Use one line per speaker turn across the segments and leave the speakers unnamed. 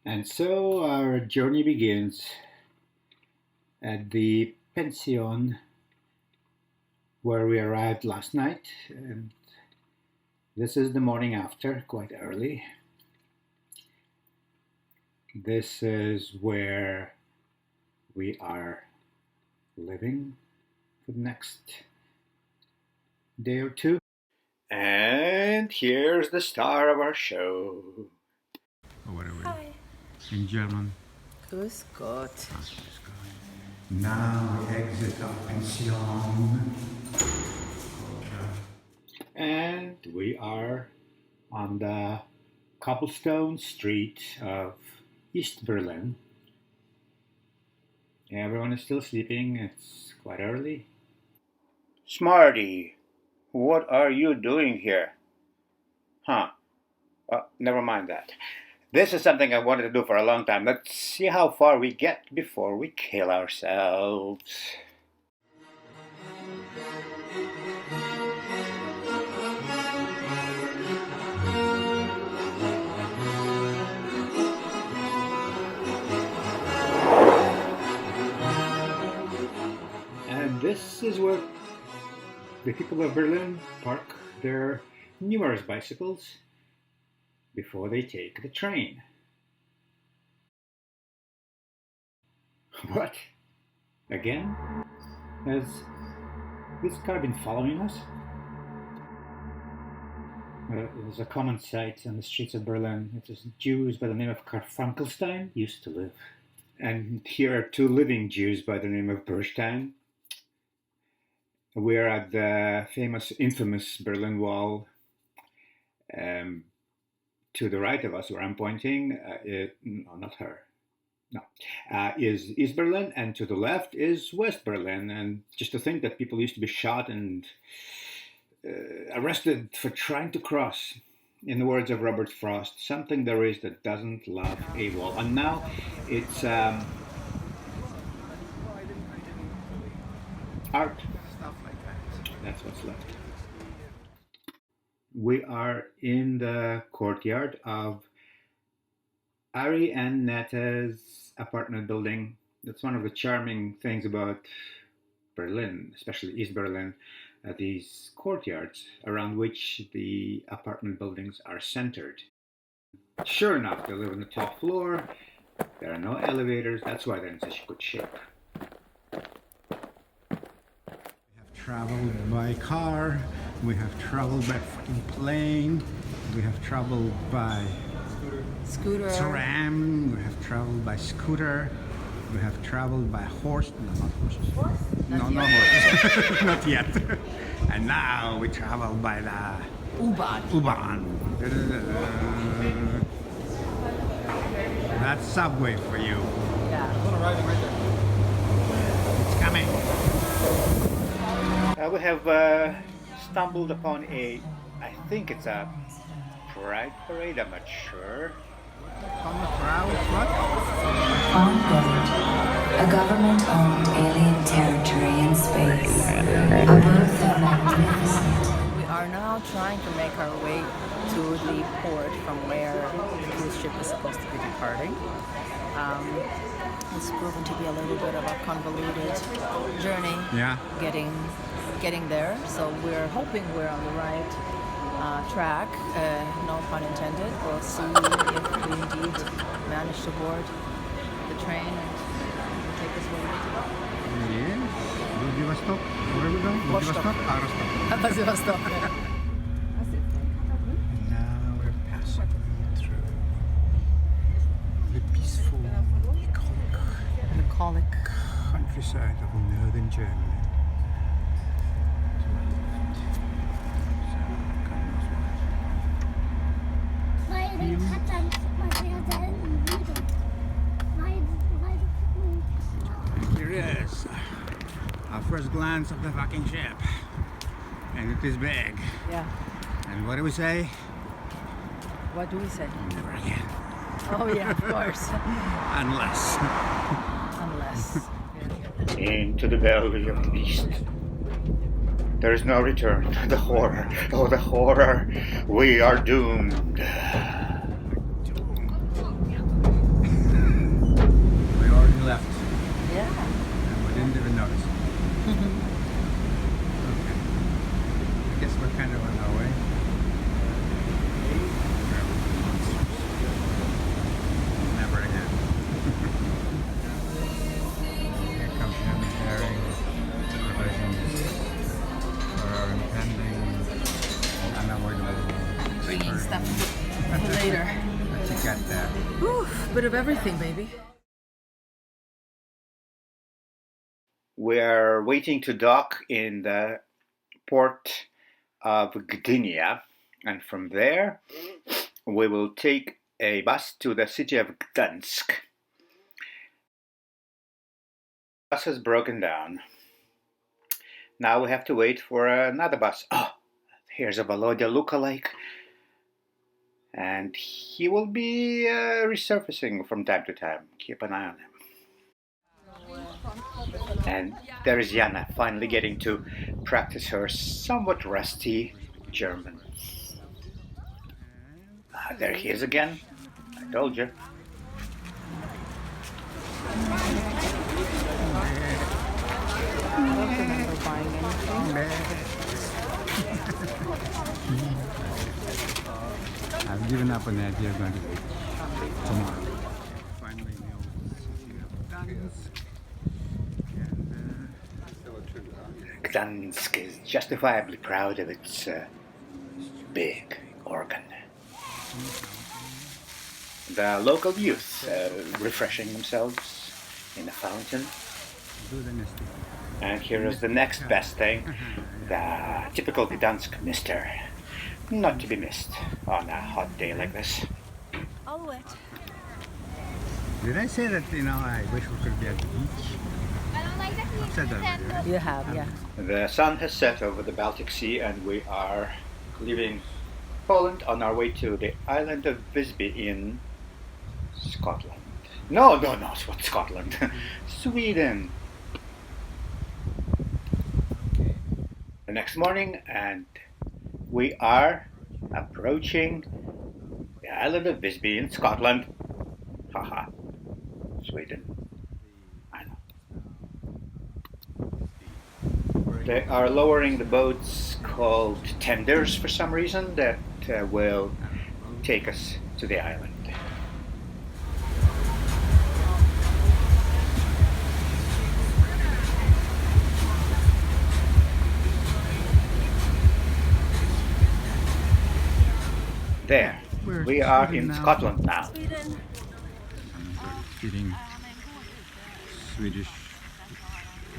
And so our journey begins at the pension where we arrived last night. And this is the morning after, quite early. This is where we are living for the next day or two. And here's the star of our show. What are we?
Hi.
In German.
Grüß Gott.
Now we exit our pension. And we are on the cobblestone street of East Berlin. Everyone is still sleeping. It's quite early. Smarty, what are you doing here? Never mind that. This is something I wanted to do for a long time. Let's see how far we get before we kill ourselves. And this is where the people of Berlin park their numerous bicycles before they take the train. What? Again? Has this car been following us? There's a common sight on the streets of Berlin. It is Jews by the name of Frankenstein used to live. And here are two living Jews by the name of Bernstein. We are at the infamous Berlin Wall. To the right of us, where I'm pointing, no, not her. No, is East Berlin, and to the left is West Berlin. And just to think that people used to be shot and arrested for trying to cross, in the words of Robert Frost, something there is that doesn't love a wall. And now it's art. Stuff like that. That's what's left. We are in the courtyard of Ari and Netta's apartment building. That's one of the charming things about Berlin, especially East Berlin, these courtyards around which the apartment buildings are centered. Sure enough, they live on the top floor. There are no elevators. That's why they're in such good shape. Traveled by car, we have traveled by fucking plane, we have traveled by
Scooter.
tram, we have traveled by scooter, we have traveled by horse. No, not horses.
Horse?
No, no horses. Not yet. And now we travel by the U-Bahn. That's subway for you.
Yeah.
It's coming. We have stumbled upon I think it's a pride parade, I'm not sure.
Ongoing, a government-owned alien territory in space, a birth of magnificent.
We are now trying to make our way to the port from where the cruise ship is supposed to be departing. It's proven to be a little bit of a convoluted journey.
Yeah.
Getting there, so we're hoping we're on the right track, no pun intended. We'll see if we indeed manage to board the train and take us where we need to go.
Yes. Vladivostok. Where are we going?
Vostok.
Vladivostok.
Vladivostok.
Now we're passing through the peaceful,
Bucolic
countryside of northern Germany. Here it is. Our first glance of the fucking ship. And it is big.
Yeah.
And what do we say?
What do we say?
Never again.
Oh yeah, of course.
Unless.
Unless.
Into the belly of the beast. There is no return. The horror. Oh, the horror. We are doomed.
later.
What you got there?
Whew, bit of everything, baby.
We're waiting to dock in the port of Gdynia, and from there we will take a bus to the city of Gdansk. The bus has broken down. Now we have to wait for another bus. Oh, here's a Volodya lookalike. And he will be resurfacing from time to time. Keep an eye on him. And there is Jana, finally getting to practice her somewhat rusty German. There he is again. I told you.
I've given up on the idea of going to the beach tomorrow. Finally, in the old city of Gdansk.
Gdansk is justifiably proud of its big organ. The local youth refreshing themselves in a fountain. And here is the next best thing, the typical Gdansk mister. Not to be missed on a hot day like this.
All wet.
Did I say that, I wish we could be at the beach? I've said that already, right?
You have, yeah.
The sun has set over the Baltic Sea and we are leaving Poland on our way to the island of Visby in Scotland. No, it's what Scotland. Sweden. The next morning and we are approaching the island of Visby in Scotland. Haha. Sweden. I know. They are lowering the boats called tenders for some reason that will take us to the island. There, we are in Scotland now.
Feeding Swedish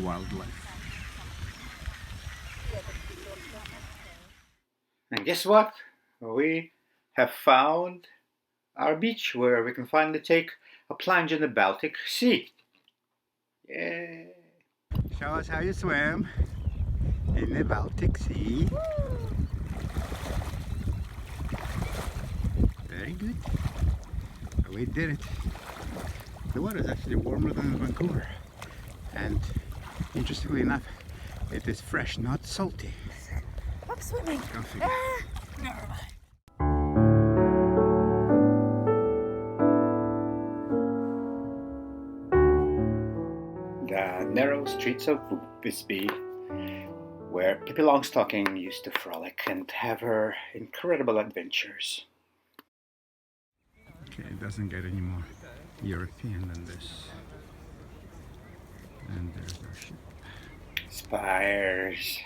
wildlife.
And guess what? We have found our beach where we can finally take a plunge in the Baltic Sea. Yay!
Show us how you swim in the Baltic Sea. Very good. We did it. The water is actually warmer than Vancouver. And interestingly enough, it is fresh, not salty.
I'm swimming.
Go figure.
The narrow streets of Visby, where Pippi Longstocking used to frolic and have her incredible adventures.
Okay, it doesn't get any more European than this. And there's our ship.
Spires.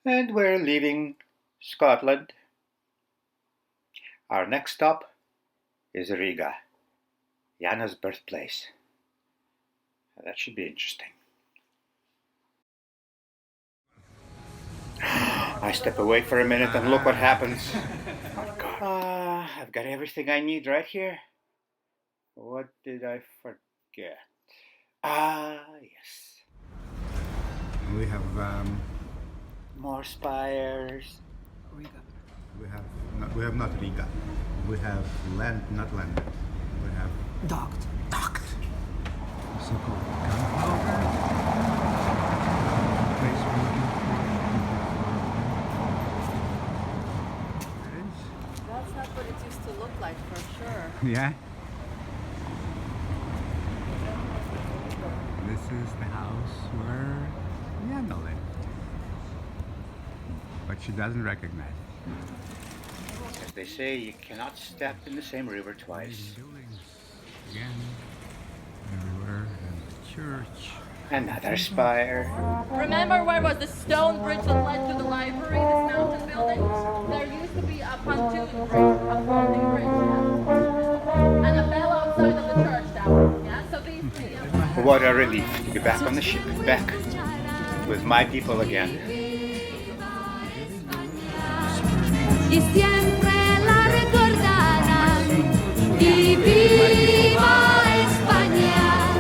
And we're leaving Scotland. Our next stop is Riga, Jana's birthplace. That should be interesting. I step away for a minute and look what happens. I've got everything I need right here. What did I forget? Yes.
We have
More spires.
Riga. We have not Riga. We have land, not landed. We have
Docked.
so-called gunpowder. Place we're looking for. There it is.
That's not what it used to look like for sure.
Yeah. This is the house where Jana lived. But she doesn't recognize it.
As they say, you cannot step in the same river twice.
Buildings again, everywhere, and the church.
Another spire.
Remember where was the stone bridge that led to the library, this mountain building? There used to be a pontoon bridge, a floating bridge.
what a relief to be back on the ship, back with my people again.
Y siempre la recordarán. Y viva España,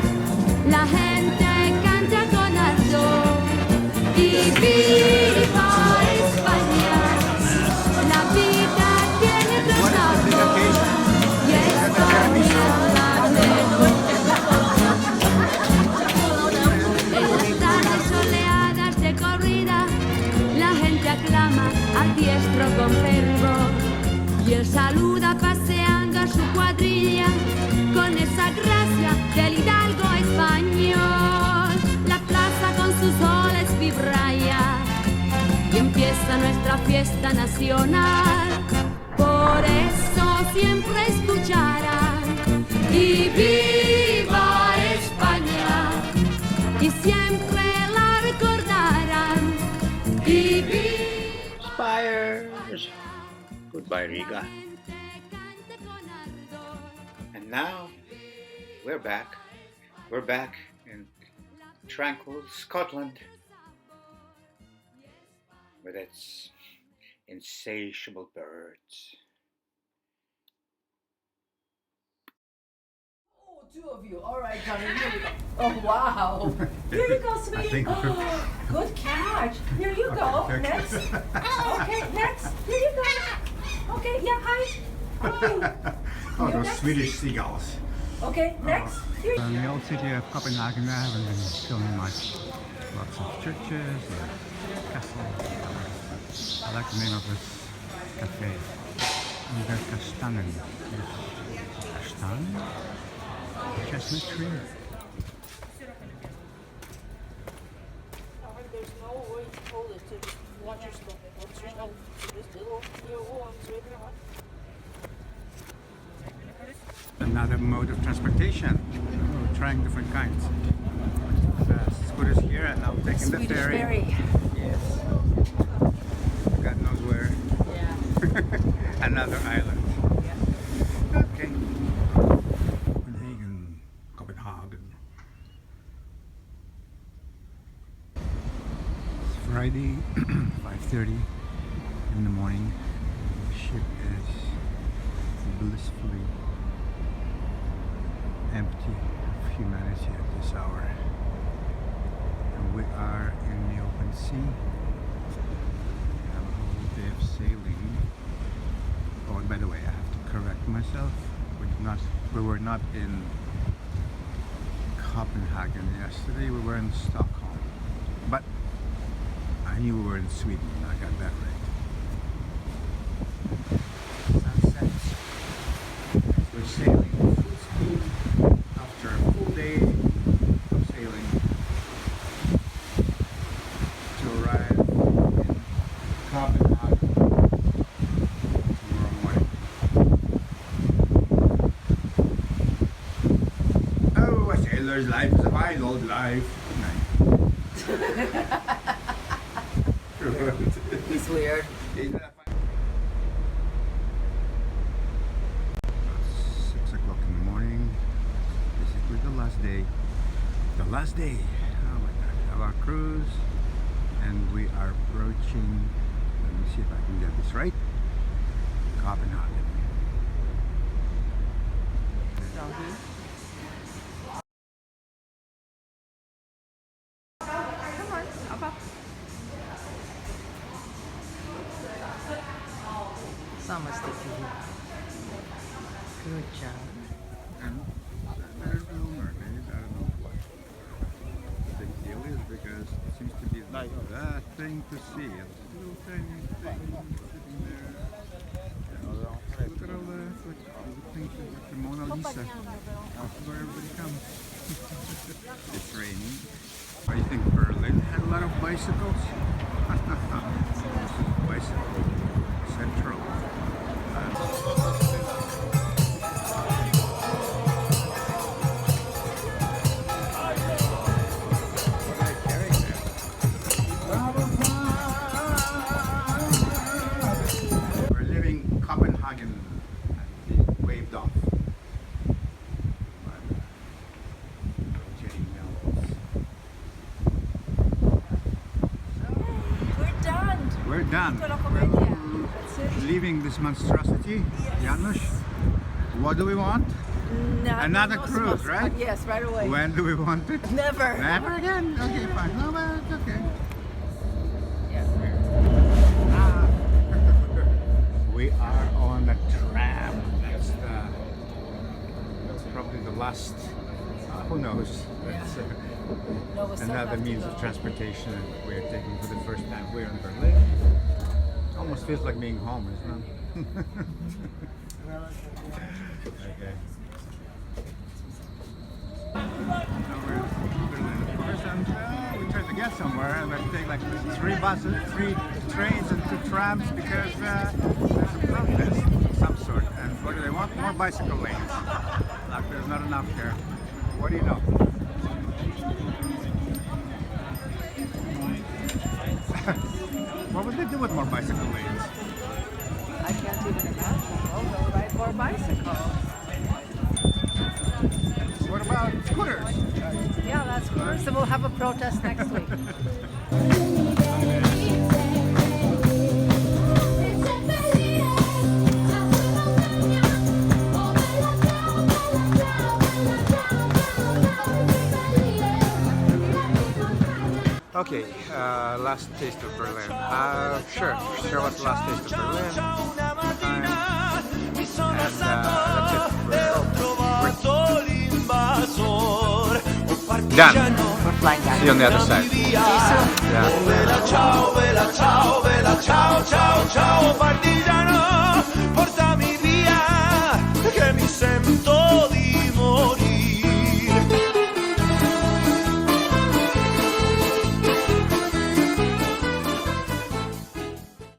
la gente canta con ardor. Y viva España, la vida tiene otro sabor. Y España la en las tardes soleadas de corrida, la gente aclama al diestro con fervor y él saluda paseando a su cuadrilla con esa gracia del hidalgo español. La plaza con sus soles vibra ya y empieza nuestra fiesta nacional. Por eso siempre escucharán y viva España, y siempre la recordarán y viva.
Spires! Goodbye, Riga. And now we're back. We're back in tranquil Scotland with its insatiable birds.
Oh, two of you. All right, Johnny, here we go. Oh, wow. Here you go, sweetie. Oh, good catch. Here you go. Next. Okay, next. Here you go. Okay, yeah, hi. Hi.
Oh,
You
those
next?
Swedish seagulls.
Okay, next. Here you
In the old city of Copenhagen, I haven't been filming much. Lots of churches, castles. I like the name of this cafe. Under Kastanen. Kastan? Chestnut tree.
There's no way to hold it to watch your stuff. Watch yourself. Just little ones right there.
Another mode of transportation. We're trying different kinds. Scooters here and now taking the
Swedish
ferry.
ferry.
Yes. God knows where.
Yeah.
Another island. Okay. Copenhagen. Copenhagen. It's Friday, 5:30 in the morning. The ship is blissfully empty of humanity at this hour. And we are in the open sea. We have a whole day of sailing. Oh, and by the way, I have to correct myself. We were not in Copenhagen yesterday. We were in Stockholm. But I knew we were in Sweden. I got that right. Sunsets. We're sailing full speed after a full day of sailing to arrive in Copenhagen tomorrow morning. Oh, a sailor's life is a fine old life.
He's weird.
It's 6 o'clock in the morning. Basically the last day. The last day, oh my god, of our cruise. And we are approaching, let me see if I can get this right, Copenhagen.
Doggy. Come on, up, up. So much to do. Good job.
And there's little mermaids, I don't know what the big deal is because it seems to be the thing to see. It's a little tiny thing sitting there. Look at all the things like the Mona Lisa. That's where everybody comes. It's raining. I think Berlin had a lot of bicycles. Bicycle Central. We're leaving Copenhagen at the waved off. Jetting down We're done.
Tutta la
We're
commedia. That's it.
leaving this monstrosity. Janusz, what do we want?
No,
Another
no
cruise,
smoke.
right?
Yes, right away.
When do we want it?
Never.
Never again? Okay, fine. No, but it's okay.
Yeah.
Ah. We are on a tram. That's probably the last, who knows? That's
No, we still
another
have to
means
go.
of transportation that we're taking for the first time. We're in Berlin. Almost feels like being home, isn't it? Okay. Now we're in Berlin, of course, and we tried to get somewhere, and we have to take like 3 buses, 3 trains, and 2 trams because there's a protest of some sort. And what do they want? More bicycle lanes. Like there's not enough here. What do you know? What would they do with more bicycle lanes?
I can't even imagine. Oh, they'll ride more bicycles.
What about scooters?
Yeah, that's cool. So we'll have a protest next week.
Okay, last taste of Berlin. Sure, show us last taste of Berlin. And that's it. We're done.
We're flying back.
See you on the other side.
See you soon.
Yeah.
Ciao, bella ciao, ciao, ciao, ciao, partigiano.